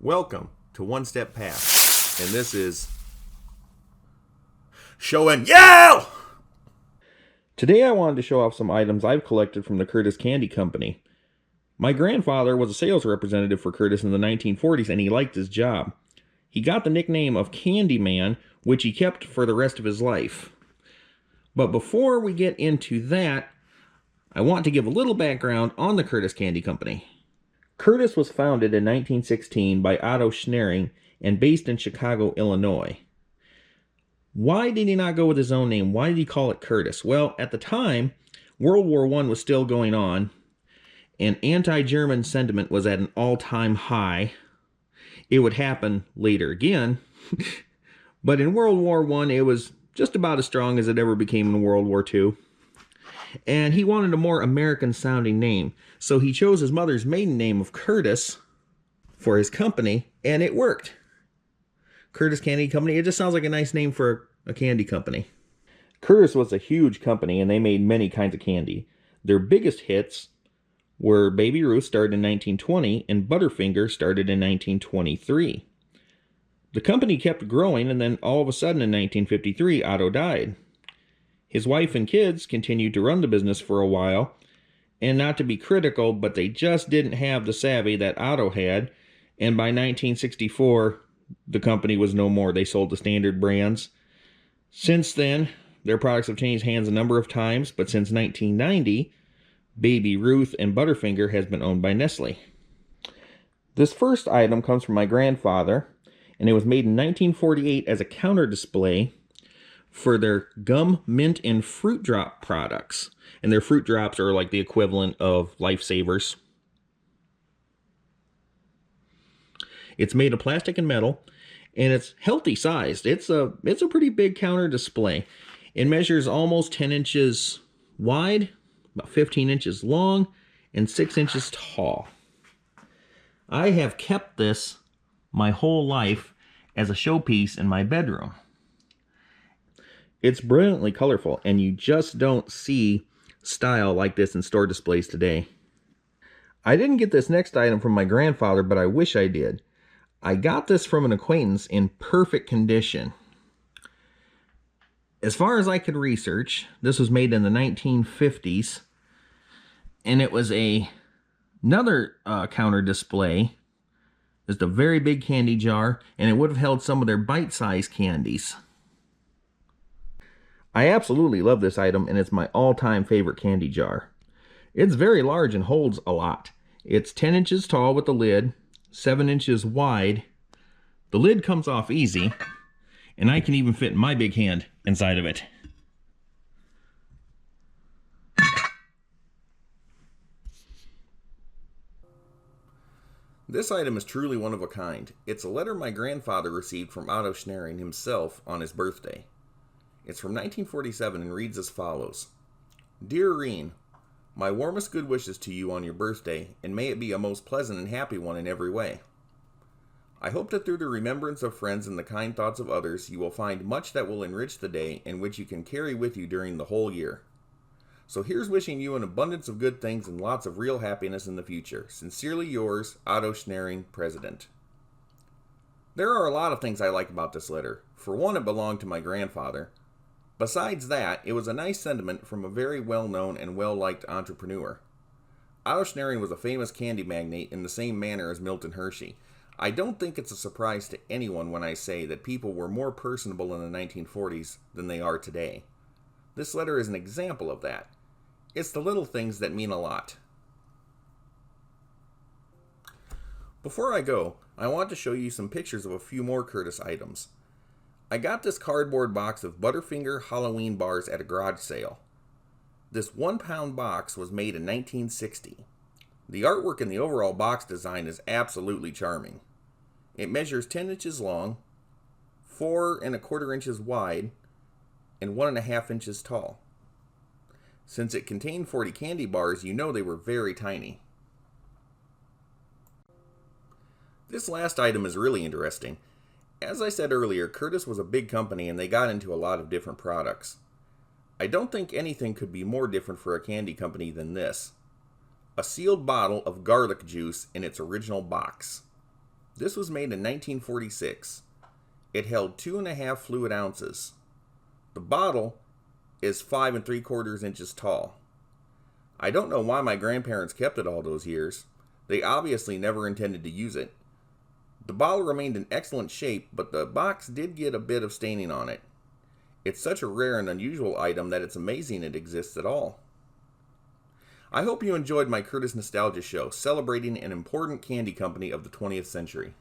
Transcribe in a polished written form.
Welcome to One Step Past, and this is Show and Yell! Today I wanted to show off some items I've collected from the Curtis Candy Company. My grandfather was a sales representative for Curtis in the 1940s, and he liked his job. He got the nickname of Candy Man, which he kept for the rest of his life. But before we get into that, I want to give a little background on the Curtis Candy Company. Curtis was founded in 1916 by Otto Schnaring and based in Chicago, Illinois. Why did he not go with his own name? Why did he call it Curtis? Well, at the time, World War I was still going on, and anti-German sentiment was at an all-time high. It would happen later again, but in World War I, it was just about as strong as it ever became in World War II. And he wanted a more American-sounding name, so he chose his mother's maiden name of Curtis for his company, and it worked. Curtis Candy Company, it just sounds like a nice name for a candy company. Curtis was a huge company, and they made many kinds of candy. Their biggest hits were Baby Ruth, started in 1920, and Butterfinger, started in 1923. The company kept growing, and then all of a sudden in 1953, Otto died. His wife and kids continued to run the business for a while, and not to be critical, but they just didn't have the savvy that Otto had, and by 1964, the company was no more. They sold the standard brands. Since then, their products have changed hands a number of times, but since 1990, Baby Ruth and Butterfinger has been owned by Nestle. This first item comes from my grandfather, and it was made in 1948 as a counter display for their gum, mint, and fruit drop products. And their fruit drops are like the equivalent of lifesavers. It's made of plastic and metal, and it's healthy sized. It's a pretty big counter display. It measures almost 10 inches wide, about 15 inches long, and 6 inches tall. I have kept this my whole life as a showpiece in my bedroom. It's brilliantly colorful, and you just don't see style like this in store displays today. I didn't get this next item from my grandfather, but I wish I did. I got this from an acquaintance in perfect condition. As far as I could research, this was made in the 1950s, and it was another counter display. Just a very big candy jar, and it would have held some of their bite-sized candies. I absolutely love this item, and it's my all-time favorite candy jar. It's very large and holds a lot. It's 10 inches tall with the lid, 7 inches wide. The lid comes off easy, and I can even fit my big hand inside of it. This item is truly one of a kind. It's a letter my grandfather received from Otto Schnaring himself on his birthday. It's from 1947 and reads as follows. Dear Reen, my warmest good wishes to you on your birthday, and may it be a most pleasant and happy one in every way. I hope that through the remembrance of friends and the kind thoughts of others, you will find much that will enrich the day and which you can carry with you during the whole year. So here's wishing you an abundance of good things and lots of real happiness in the future. Sincerely yours, Otto Schnaring, President. There are a lot of things I like about this letter. For one, it belonged to my grandfather. Besides that, it was a nice sentiment from a very well-known and well-liked entrepreneur. Otto Schnaring was a famous candy magnate in the same manner as Milton Hershey. I don't think it's a surprise to anyone when I say that people were more personable in the 1940s than they are today. This letter is an example of that. It's the little things that mean a lot. Before I go, I want to show you some pictures of a few more Curtis items. I got this cardboard box of Butterfinger Halloween bars at a garage sale. This 1-pound box was made in 1960. The artwork in the overall box design is absolutely charming. It measures 10 inches long, 4 1/4 inches wide, and 1.5 inches tall. Since it contained 40 candy bars, you know they were very tiny. This last item is really interesting. As I said earlier, Curtis was a big company and they got into a lot of different products. I don't think anything could be more different for a candy company than this. A sealed bottle of garlic juice in its original box. This was made in 1946. It held 2.5 fluid ounces. The bottle is 5 3/4 inches tall. I don't know why my grandparents kept it all those years. They obviously never intended to use it. The bottle remained in excellent shape, but the box did get a bit of staining on it. It's such a rare and unusual item that it's amazing it exists at all. I hope you enjoyed my Curtis Nostalgia Show, celebrating an important candy company of the 20th century.